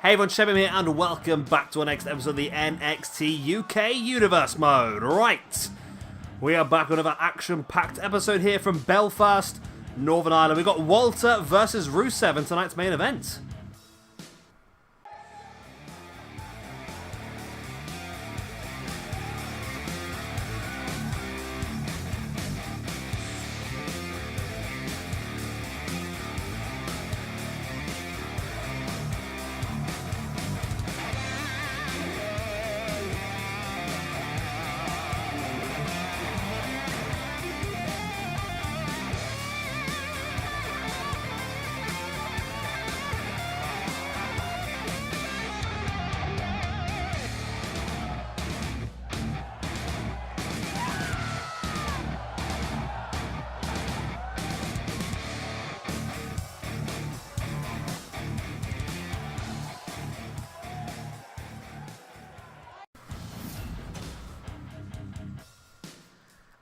Hey everyone, Shebim here, and welcome back to our next episode of the NXT UK Universe Mode. Right, we are back with another action-packed episode here from Belfast, Northern Ireland. We've got Walter versus Rusev in tonight's main event.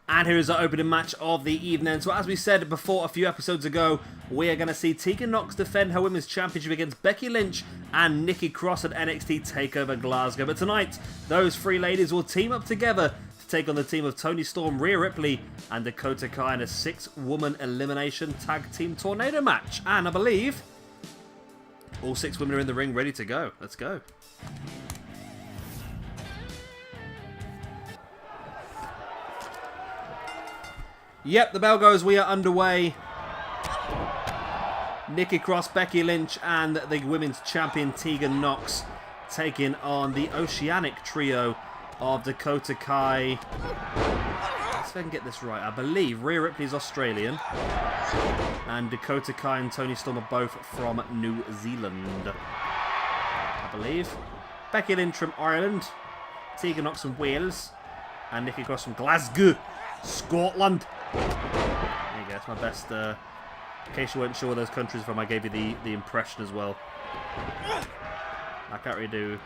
And here is our opening match of the evening. So as we said before a few episodes ago, we are going to see Tegan Nox defend her Women's Championship against Becky Lynch and Nikki Cross at NXT TakeOver Glasgow. But tonight, those three ladies will team up together to take on the team of Toni Storm, Rhea Ripley and Dakota Kai in a 6-woman elimination tag team tornado match. And I believe all 6 women are in the ring ready to go. Let's go. Yep, the bell goes, we are underway. Nikki Cross, Becky Lynch, and the Women's Champion Tegan Nox taking on the Oceanic trio of Dakota Kai. Let's see if I can get this right. I believe Rhea Ripley is Australian, and Dakota Kai and Toni Storm are both from New Zealand, I believe. Becky Lynch from Ireland, Tegan Nox from Wales, and Nikki Cross from Glasgow, Scotland. There you go, it's my best, in case you weren't sure where those countries are from, I gave you the impression as well. I can't really do...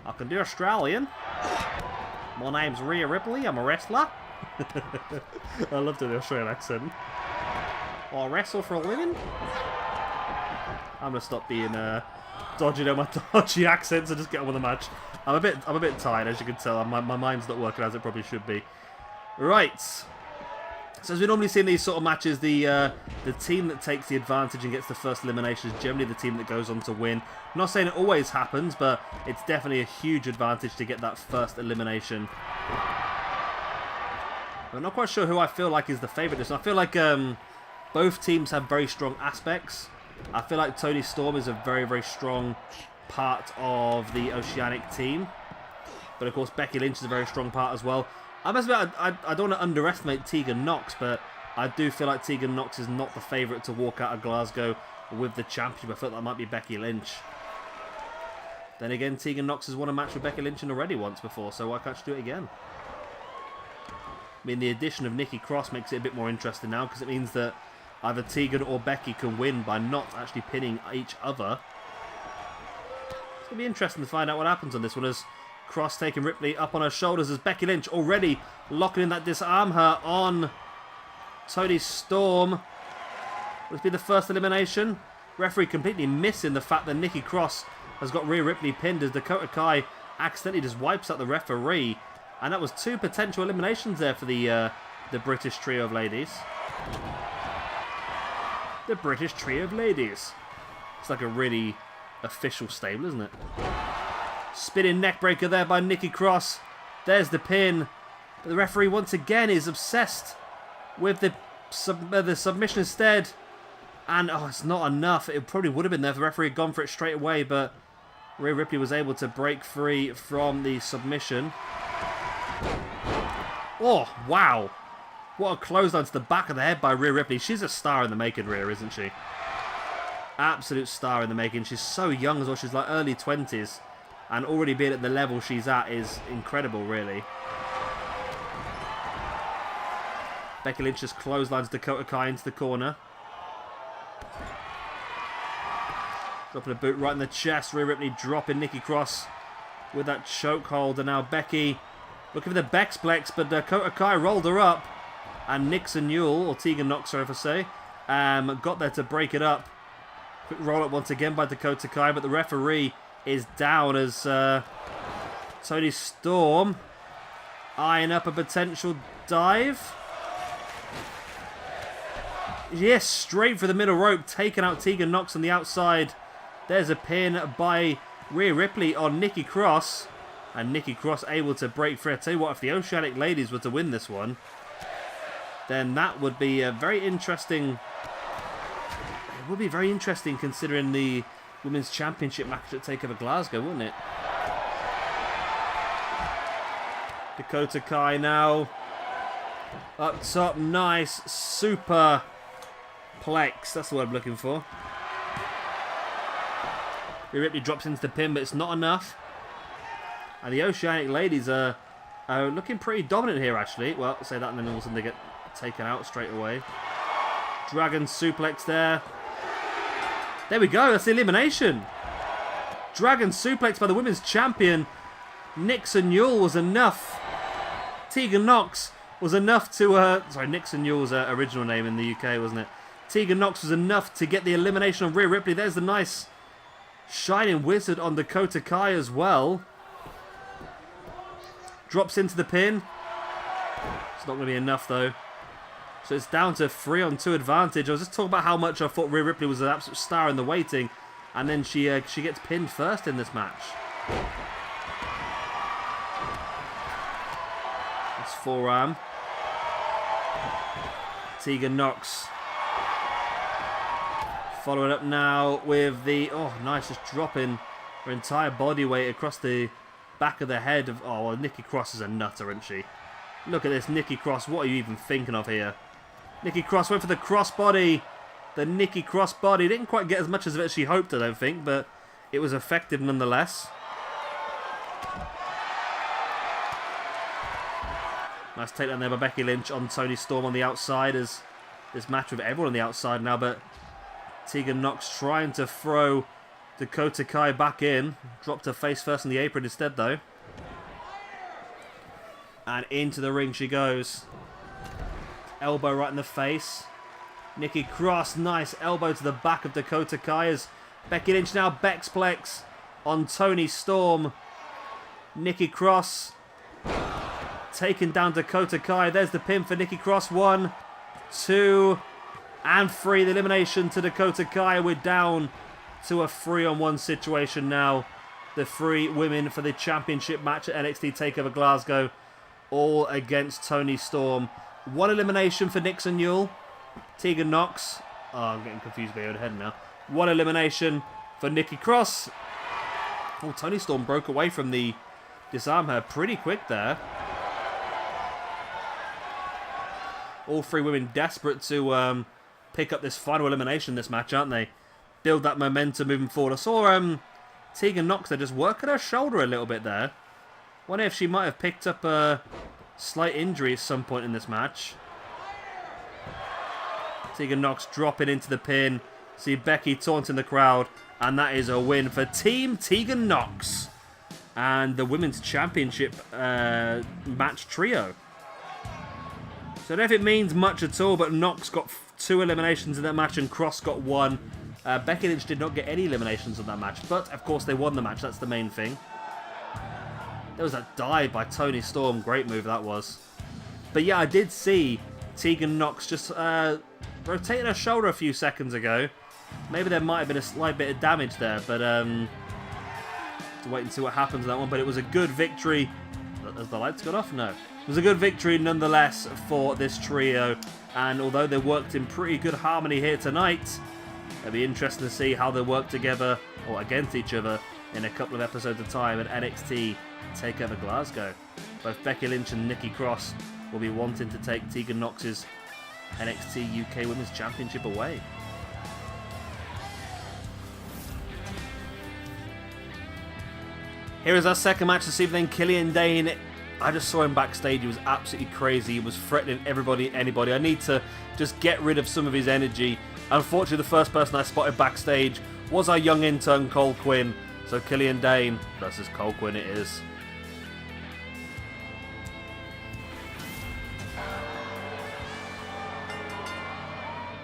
I can do Australian. My name's Rhea Ripley, I'm a wrestler. I love doing the Australian accent. I wrestle for a living. I'm going to stop being dodgy on my dodgy accents and just get on with the match. I'm a bit tired, as you can tell. My mind's not working as it probably should be. Right. So as we normally see in these sort of matches, the team that takes the advantage and gets the first elimination is generally the team that goes on to win. I'm not saying it always happens, but it's definitely a huge advantage to get that first elimination. I'm not quite sure who I feel like is the favourite. I feel like both teams have very strong aspects. I feel like Toni Storm is a very, very strong part of the Oceanic team. But of course, Becky Lynch is a very strong part as well. I must admit, I don't want to underestimate Tegan Nox, but I do feel like Tegan Nox is not the favourite to walk out of Glasgow with the championship. I feel that might be Becky Lynch. Then again, Tegan Nox has won a match with Becky Lynch already once before, so why can't she do it again? I mean, the addition of Nikki Cross makes it a bit more interesting now, because it means that either Tegan or Becky can win by not actually pinning each other. It's going to be interesting to find out what happens on this one, as Cross taking Ripley up on her shoulders as Becky Lynch already locking in that disarm her on Toni Storm. Will this be the first elimination? Referee completely missing the fact that Nikki Cross has got Rhea Ripley pinned as Dakota Kai accidentally just wipes out the referee. And that was 2 potential eliminations there for the British trio of ladies. The British trio of ladies. It's like a really official stable, isn't it? Spinning neckbreaker there by Nikki Cross. There's the pin. But the referee once again is obsessed with the submission instead. And oh, it's not enough. It probably would have been there if the referee had gone for it straight away. But Rhea Ripley was able to break free from the submission. Oh, wow. What a clothesline to the back of the head by Rhea Ripley. She's a star in the making, Rhea, isn't she? Absolute star in the making. She's so young as well. She's like early 20s. And already being at the level she's at is incredible, really. Becky Lynch just clotheslines Dakota Kai into the corner. Dropping a boot right in the chest. Rhea Ripley dropping Nikki Cross with that chokehold. And now Becky looking for the Bexplex, but Dakota Kai rolled her up. And Nixon Newell, or Tegan Nox, sorry if I say, got there to break it up. Quick roll-up once again by Dakota Kai, but the referee is down as Toni Storm eyeing up a potential dive. Yes, straight for the middle rope, taking out Tegan Nox on the outside. There's a pin by Rhea Ripley on Nikki Cross. And Nikki Cross able to break free. I tell you what, if the Oceanic ladies were to win this one, then that would be a very interesting... It would be very interesting considering the Women's Championship match at TakeOver Glasgow, wouldn't it? Dakota Kai now. Up top, nice, super plex. That's the word I'm looking for. Rhea Ripley drops into the pin, but it's not enough. And the Oceanic ladies are looking pretty dominant here, actually. Well, say that and then all of a sudden they get taken out straight away. Dragon suplex there. There we go, that's the elimination. Dragon suplex by the women's champion. Nixon Newell was enough. Tegan Nox was enough to... sorry, Nixon Newell's original name in the UK, wasn't it? Tegan Nox was enough to get the elimination of Rhea Ripley. There's the nice Shining Wizard on Dakota Kai as well. Drops into the pin. It's not going to be enough though. So it's down to 3-on-2 advantage. I was just talking about how much I thought Rhea Ripley was an absolute star in the waiting. And then she gets pinned first in this match. It's forearm. Tegan Nox. Following up now with the... Oh, nice. Just dropping her entire body weight across the back of the head of... Oh, well, Nikki Cross is a nutter, isn't she? Look at this, Nikki Cross. What are you even thinking of here? Nikki Cross went for the crossbody. The Nikki Crossbody. Didn't quite get as much as she hoped, I don't think, but it was effective nonetheless. Nice takedown there by Becky Lynch on Toni Storm on the outside, as this match with everyone on the outside now, but Tegan Nox trying to throw Dakota Kai back in. Dropped her face first on the apron instead, though. And into the ring she goes. Elbow right in the face. Nikki Cross, nice elbow to the back of Dakota Kai as Becky Lynch now Bexplex on Toni Storm. Nikki Cross taking down Dakota Kai. There's the pin for Nikki Cross. 1, 2, and 3. The elimination to Dakota Kai. We're down to a 3-on-1 situation now. The 3 women for the championship match at NXT TakeOver Glasgow, all against Toni Storm. 1 elimination for Nixon Newell. Tegan Nox. Oh, I'm getting confused by her head now. 1 elimination for Nikki Cross. Oh, Toni Storm broke away from the disarm her pretty quick there. All 3 women desperate to pick up this final elimination in this match, aren't they? Build that momentum moving forward. I saw Tegan Nox there just working her shoulder a little bit there. Wonder if she might have picked up a slight injury at some point in this match. Tegan Nox dropping into the pin. See Becky taunting the crowd. And that is a win for Team Tegan Nox. And the Women's Championship match trio. So I don't know if it means much at all, but Nox got 2 eliminations in that match and Cross got 1. Becky Lynch did not get any eliminations in that match. But, of course, they won the match. That's the main thing. There was that dive by Toni Storm. Great move that was. But yeah, I did see Tegan Nox just rotating her shoulder a few seconds ago. Maybe there might have been a slight bit of damage there, but to wait and see what happens in that one. But it was a good victory. Has the lights gone off? No. It was a good victory nonetheless for this trio. And although they worked in pretty good harmony here tonight, it'll be interesting to see how they work together or against each other in a couple of episodes of time at NXT TakeOver Glasgow. Both Becky Lynch and Nikki Cross will be wanting to take Tegan Nox's NXT UK Women's Championship away. Here is our second match this evening. Killian Dane, I just saw him backstage. He was absolutely crazy. He was threatening everybody, anybody. I need to just get rid of some of his energy. Unfortunately, the first person I spotted backstage was our young intern, Cole Quinn. So Killian Dane versus Cole Quinn it is.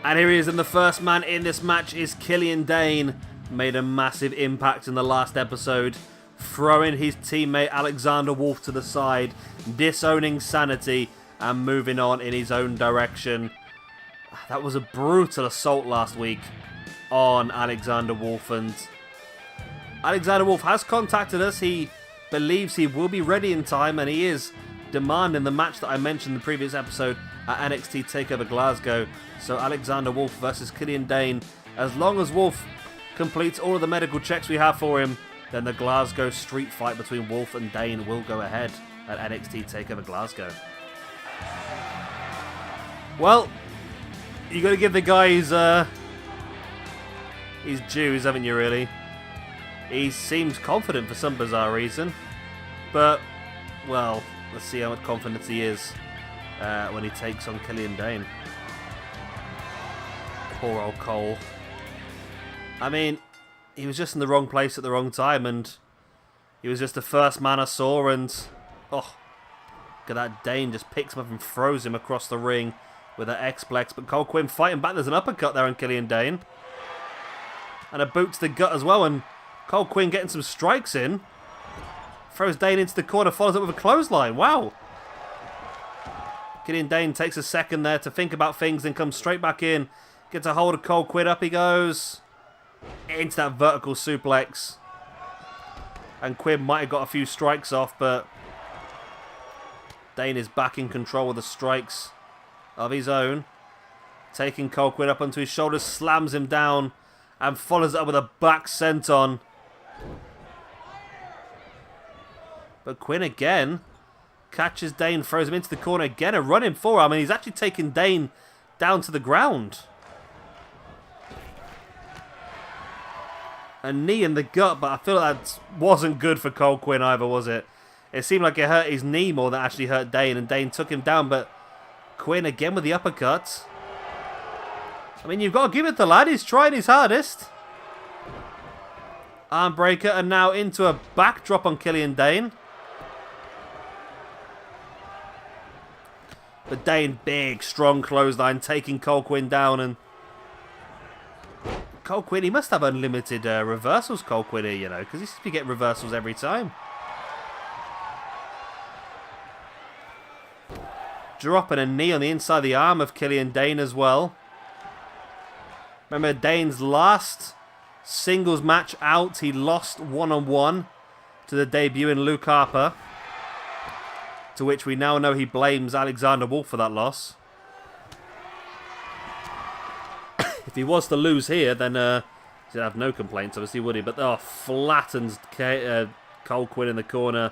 And here he is, and the first man in this match is Killian Dane. Made a massive impact in the last episode, throwing his teammate Alexander Wolf to the side, disowning Sanity, and moving on in his own direction. That was a brutal assault last week on Alexander Wolf, and Alexander Wolf has contacted us. He believes he will be ready in time, and he is demanding the match that I mentioned in the previous episode at NXT TakeOver Glasgow. So Alexander Wolf versus Killian Dane. As long as Wolf completes all of the medical checks we have for him, then the Glasgow street fight between Wolf and Dane will go ahead at NXT TakeOver Glasgow. Well, you got to give the guy his dues, haven't you, really? He seems confident for some bizarre reason. But, well, let's see how much confidence he is when he takes on Killian Dane. Poor old Cole. I mean, he was just in the wrong place at the wrong time, and he was just the first man I saw, and oh, look at that. Dane just picks him up and throws him across the ring with an X-Plex, but Cole Quinn fighting back. There's an uppercut there on Killian Dane. And a boot to the gut as well, and Cole Quinn getting some strikes in. Throws Dane into the corner, follows up with a clothesline. Wow. Killian Dane takes a second there to think about things, then comes straight back in. Gets a hold of Cole Quinn, up he goes. Into that vertical suplex. And Quinn might have got a few strikes off, but Dane is back in control of the strikes of his own. Taking Cole Quinn up onto his shoulders, slams him down, and follows it up with a back senton. But Quinn again catches Dane, throws him into the corner again, and running for him. I mean, he's actually taking Dane down to the ground. A knee in the gut, but I feel like that wasn't good for Cole Quinn either, was it? It seemed like it hurt his knee more than actually hurt Dane, and Dane took him down, but Quinn again with the uppercut. I mean, you've got to give it to the lad. He's trying his hardest. Arm breaker, and now into a backdrop on Killian Dane. But Dane, big, strong clothesline, taking Cole Quinn down, and Cole Quinn, he must have unlimited reversals, Cole Quinn here, you know, because he seems to be getting reversals every time. Dropping a knee on the inside of the arm of Killian Dane as well. Remember, Dane's last singles match out, he lost one-on-one to the debuting Luke Harper, to which we now know he blames Alexander Wolf for that loss. If he was to lose here, then he'd have no complaints, obviously, would he? But flattens Cole Quinn in the corner.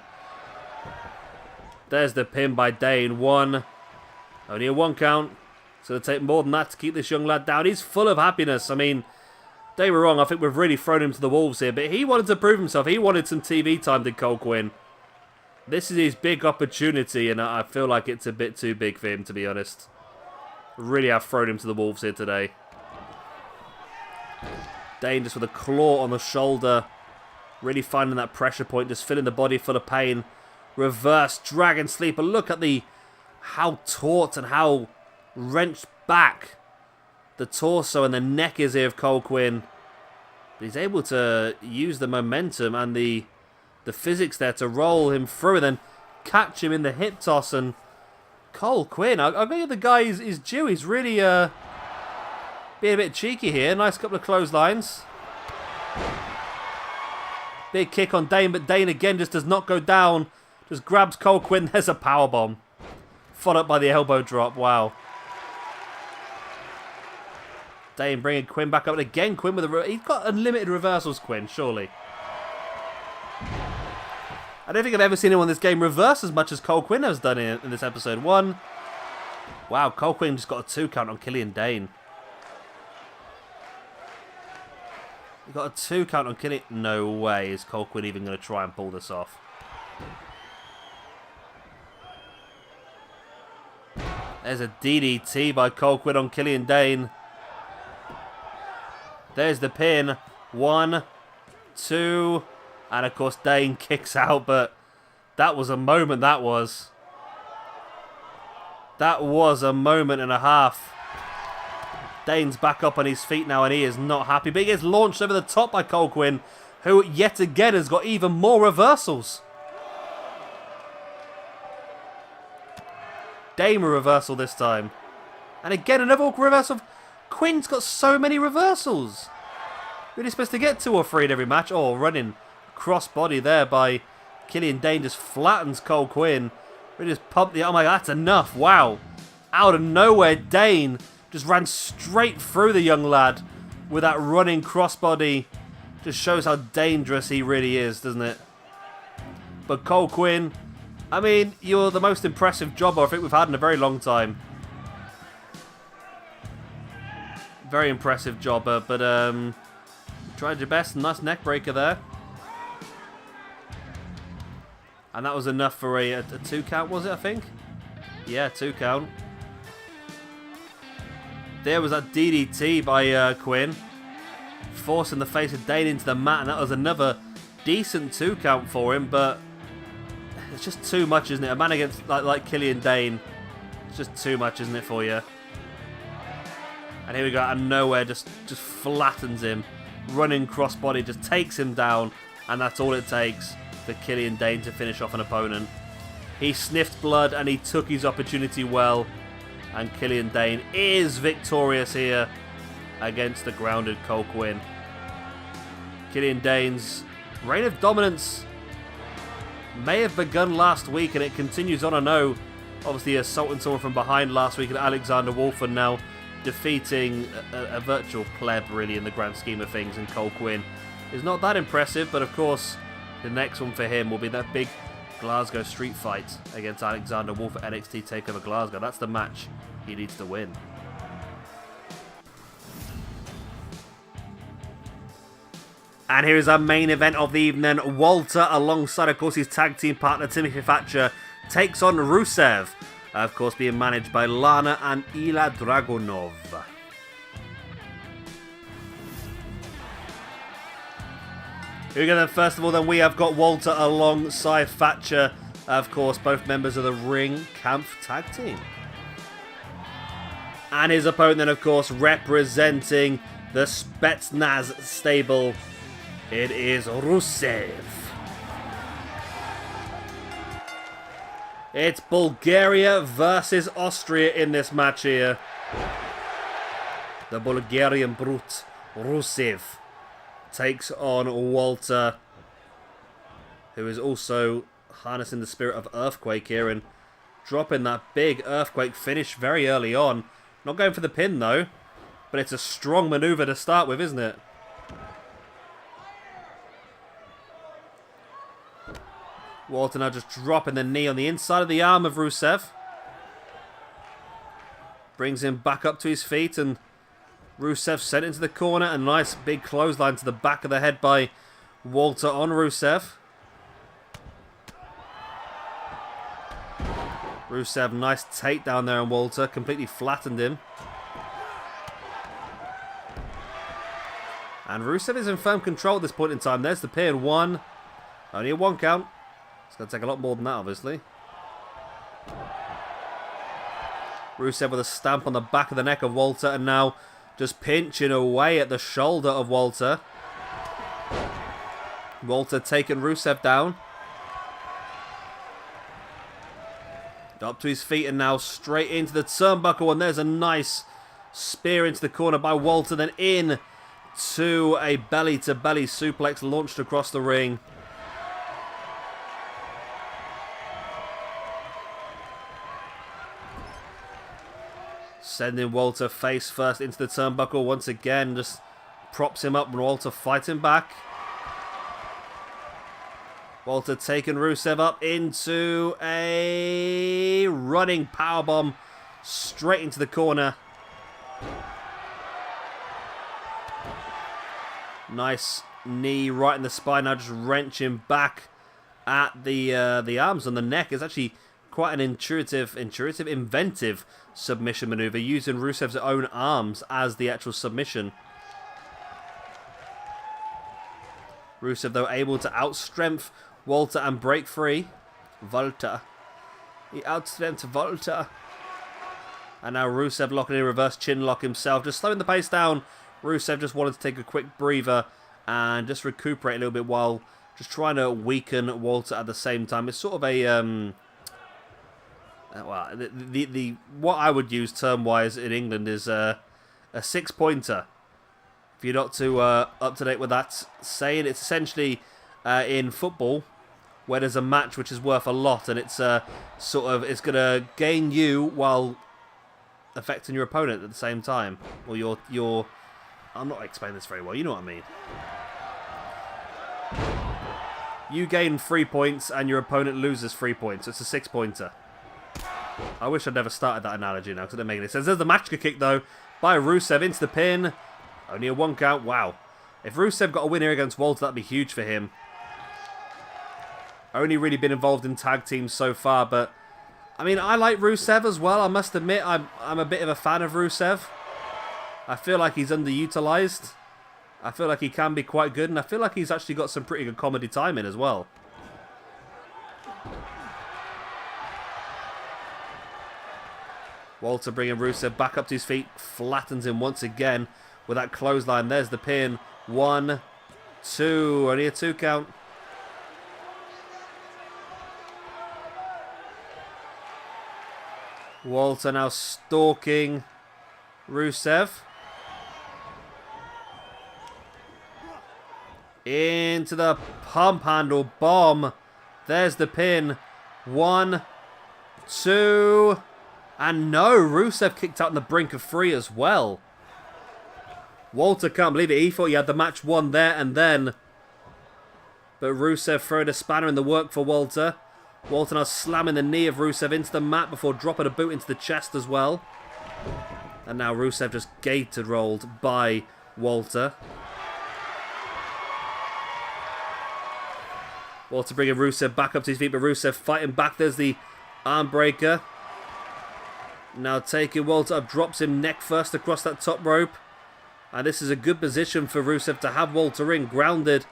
There's the pin by Dane. One. Only a one count. It's going to take more than that to keep this young lad down. He's full of happiness. I mean, don't get me wrong, I think we've really thrown him to the wolves here, but he wanted to prove himself. He wanted some TV time, did Cole Quinn. This is his big opportunity, and I feel like it's a bit too big for him, to be honest. Really have thrown him to the wolves here today. Dane just with a claw on the shoulder. Really finding that pressure point. Just filling the body full of pain. Reverse Dragon Sleeper. Look at how taut and how wrenched back the torso and the neck is here of Cole Quinn. But he's able to use the momentum and the physics there to roll him through and then catch him in the hip toss. And Cole Quinn, I'll give the guy his due. He's really being a bit cheeky here. Nice couple of clotheslines. Big kick on Dane, but Dane again just does not go down. Just grabs Cole Quinn. There's a powerbomb. Followed up by the elbow drop. Wow. Dane bringing Quinn back up. And again, Quinn with a... He's got unlimited reversals, Quinn, surely. I don't think I've ever seen anyone in this game reverse as much as Cole Quinn has done in this episode. One. Wow, Cole Quinn just got a 2 count on Killian Dane. He got a 2 count on Killian... No way is Cole Quinn even going to try and pull this off. There's a DDT by Cole Quinn on Killian Dane. There's the pin. 1, 2... And of course Dane kicks out, but that was a moment, that was. That was a moment and a half. Dane's back up on his feet now, and he is not happy. But he gets launched over the top by Cole Quinn, who yet again has got even more reversals. Dane a reversal this time. And again, another reversal. Quinn's got so many reversals. Really supposed to get 2 or 3 in every match. Oh, running crossbody there by Killian Dane just flattens Cole Quinn. Really just pumped the... Oh my God, that's enough. Wow. Out of nowhere, Dane just ran straight through the young lad with that running crossbody. Just shows how dangerous he really is, doesn't it? But Cole Quinn, I mean, you're the most impressive jobber I think we've had in a very long time. Very impressive jobber, but tried your best. Nice neck breaker there. And that was enough for a 2 count, was it, I think? Yeah, 2 count. There was that DDT by Quinn. Forcing the face of Dane into the mat, and that was another decent 2 count for him, but it's just too much, isn't it? A man against like Killian Dane, it's just too much, isn't it, for you? And here we go, out of nowhere, just flattens him. Running crossbody, just takes him down, and that's all it takes for Killian Dane to finish off an opponent. He sniffed blood, and he took his opportunity well, and Killian Dane is victorious here against the grounded Cole Quinn. Killian Dane's reign of dominance may have begun last week, and it continues on. I know, obviously, assaulting someone from behind last week, and Alexander Wolfgang now defeating a virtual pleb, really, in the grand scheme of things, and Cole Quinn is not that impressive, but of course, the next one for him will be that big Glasgow street fight against Alexander Wolf at NXT TakeOver Glasgow. That's the match he needs to win. And here is our main event of the evening. Walter, alongside, of course, his tag team partner, Timothy Thatcher, takes on Rusev. Of course, being managed by Lana and Ilya Dragunov. Here we go then. First of all, then we have got Walter alongside Thatcher. Of course, both members of the Ring Kampf tag team. And his opponent then, of course, representing the Spetsnaz stable. It is Rusev. It's Bulgaria versus Austria in this match here. The Bulgarian brute, Rusev, takes on Walter, who is also harnessing the spirit of Earthquake here and dropping that big Earthquake finish very early on. Not going for the pin though, but it's a strong maneuver to start with, isn't it? Walter now just dropping the knee on the inside of the arm of Rusev. Brings him back up to his feet, and Rusev sent into the corner. A nice big clothesline to the back of the head by Walter on Rusev. Rusev, nice takedown there on Walter. Completely flattened him. And Rusev is in firm control at this point in time. There's the pin. 1. Only a 1 count. It's going to take a lot more than that, obviously. Rusev with a stamp on the back of the neck of Walter, and now just pinching away at the shoulder of Walter. Walter taking Rusev down. Up to his feet, and now straight into the turnbuckle, and there's a nice spear into the corner by Walter, then in to a belly-to-belly suplex launched across the ring. Sending Walter face first into the turnbuckle once again. Just props him up and Walter fighting back. Walter taking Rusev up into a running powerbomb straight into the corner. Nice knee right in the spine. Now just wrenching back at the arms and the neck. Is actually quite an inventive submission maneuver, using Rusev's own arms as the actual submission. Rusev, though, able to outstrength Walter and break free. Walter. He outstrength Walter. And now Rusev locking in reverse chin lock himself. Just slowing the pace down. Rusev just wanted to take a quick breather and just recuperate a little bit while just trying to weaken Walter at the same time. It's sort of a... well, what I would use term-wise in England is a six-pointer. If you're not too up-to-date with that saying, it's essentially in football where there's a match which is worth a lot, and it's it's going to gain you while affecting your opponent at the same time. Or your I'm not explaining this very well. You know what I mean. You gain 3 points and your opponent loses 3 points. It's a six-pointer. I wish I'd never started that analogy now because it didn't make any sense. There's the match kick though by Rusev into the pin. Only a 1 count. Wow. If Rusev got a win here against Walter, that'd be huge for him. Only really been involved in tag teams so far, but I mean, I like Rusev as well. I must admit, I'm a bit of a fan of Rusev. I feel like he's underutilized. I feel like he can be quite good, and I feel like he's actually got some pretty good comedy timing as well. Walter bringing Rusev back up to his feet, flattens him once again with that clothesline. There's the pin. 1, 2, only a 2 count. Walter now stalking Rusev. Into the pump handle bomb. There's the pin. 1, 2, and no, Rusev kicked out on the brink of 3 as well. Walter can't believe it. He thought he had the match won there and then. But Rusev throwing a spanner in the work for Walter. Walter now slamming the knee of Rusev into the mat before dropping a boot into the chest as well. And now Rusev just gated rolled by Walter. Walter bringing Rusev back up to his feet, but Rusev fighting back. There's the arm breaker. Now taking Walter up, drops him neck first across that top rope. And this is a good position for Rusev to have Walter in, grounded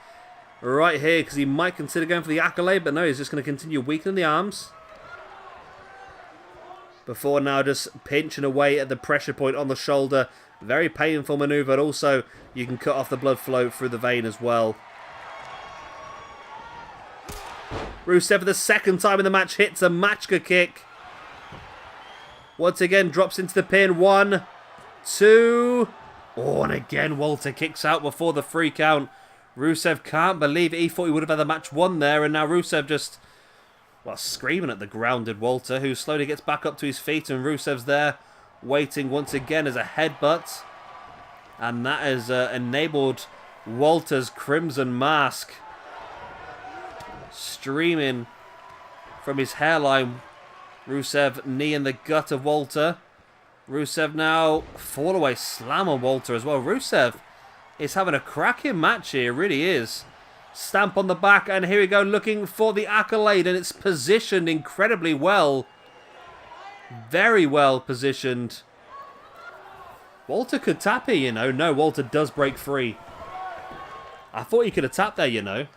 right here, because he might consider going for the accolade, but no, he's just going to continue weakening the arms. Before now just pinching away at the pressure point on the shoulder. Very painful maneuver, and also you can cut off the blood flow through the vein as well. Rusev for the second time in the match hits a matchka kick. Once again drops into the pin. 1, 2. Oh, and again Walter kicks out before the 3 count. Rusev can't believe it. He thought he would have had the match won there, and now Rusev just, well, screaming at the grounded Walter, who slowly gets back up to his feet, and Rusev's there waiting once again as a headbutt. And that has enabled Walter's Crimson Mask streaming from his hairline. Rusev knee in the gut of Walter. Rusev now fall away slam on Walter as well. Rusev is having a cracking match here, really is. Stamp on the back, and here we go, looking for the accolade, and it's positioned incredibly well. Very well positioned. Walter could tap here, you know. No, Walter does break free. I thought he could have tapped there, you know.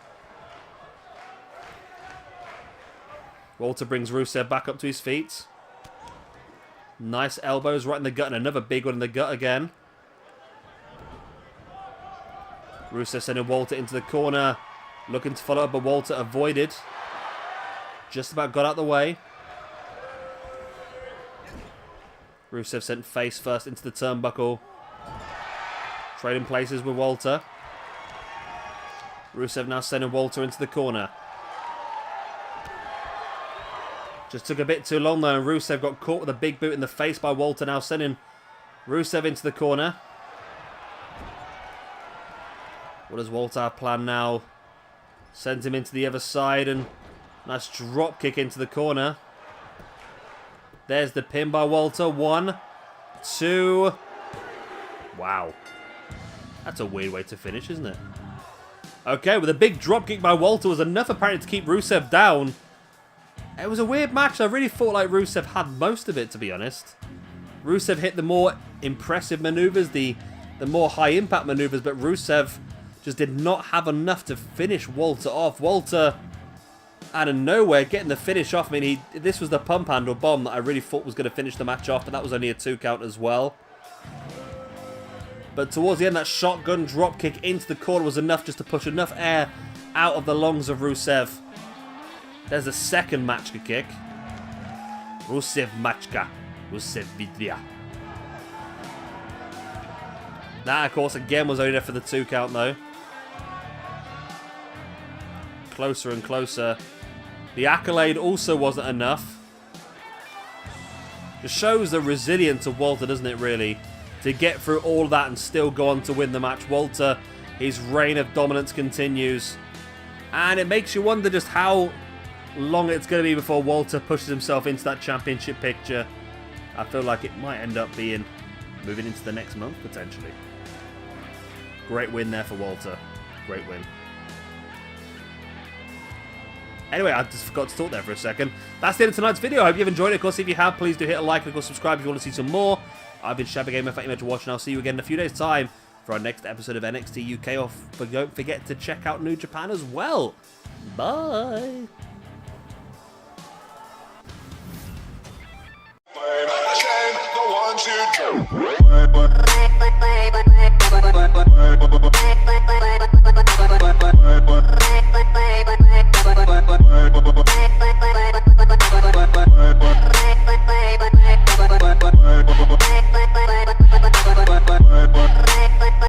Walter brings Rusev back up to his feet. Nice elbows right in the gut, and another big one in the gut again. Rusev sending Walter into the corner. Looking to follow up, but Walter avoided. Just about got out the way. Rusev sent face first into the turnbuckle. Trading places with Walter. Rusev now sending Walter into the corner. Just took a bit too long though, and Rusev got caught with a big boot in the face by Walter, now sending Rusev into the corner. What does Walter have planned now? Sends him into the other side, and nice drop kick into the corner. There's the pin by Walter. 1, 2. Wow. That's a weird way to finish, isn't it? Okay, with a big drop kick by Walter was enough apparently to keep Rusev down. It was a weird match. I really thought like Rusev had most of it, to be honest. Rusev hit the more impressive maneuvers, the more high impact maneuvers, but Rusev just did not have enough to finish Walter off. Walter out of nowhere, getting the finish off. I mean, this was the pump handle bomb that I really thought was going to finish the match off, but that was only a 2 count as well. But towards the end, that shotgun dropkick into the corner was enough just to push enough air out of the lungs of Rusev. There's a second Machka kick. Rusev Machka. Rusev Vidya. That, of course, again was only there for the 2 count, though. Closer and closer. The accolade also wasn't enough. Just shows the resilience of Walter, doesn't it, really? To get through all that and still go on to win the match. Walter, his reign of dominance continues. And it makes you wonder just how long it's going to be before Walter pushes himself into that championship picture. I feel like it might end up being moving into the next month, potentially. Great win there for Walter. Great win. Anyway, I just forgot to talk there for a second. That's the end of tonight's video. I hope you've enjoyed it. Of course, if you have, please do hit a like and of course subscribe if you want to see some more. I've been Shabba Gamer. Thank you for watching. I'll see you again in a few days' time for our next episode of NXT UK. Or don't forget to check out New Japan as well. Bye.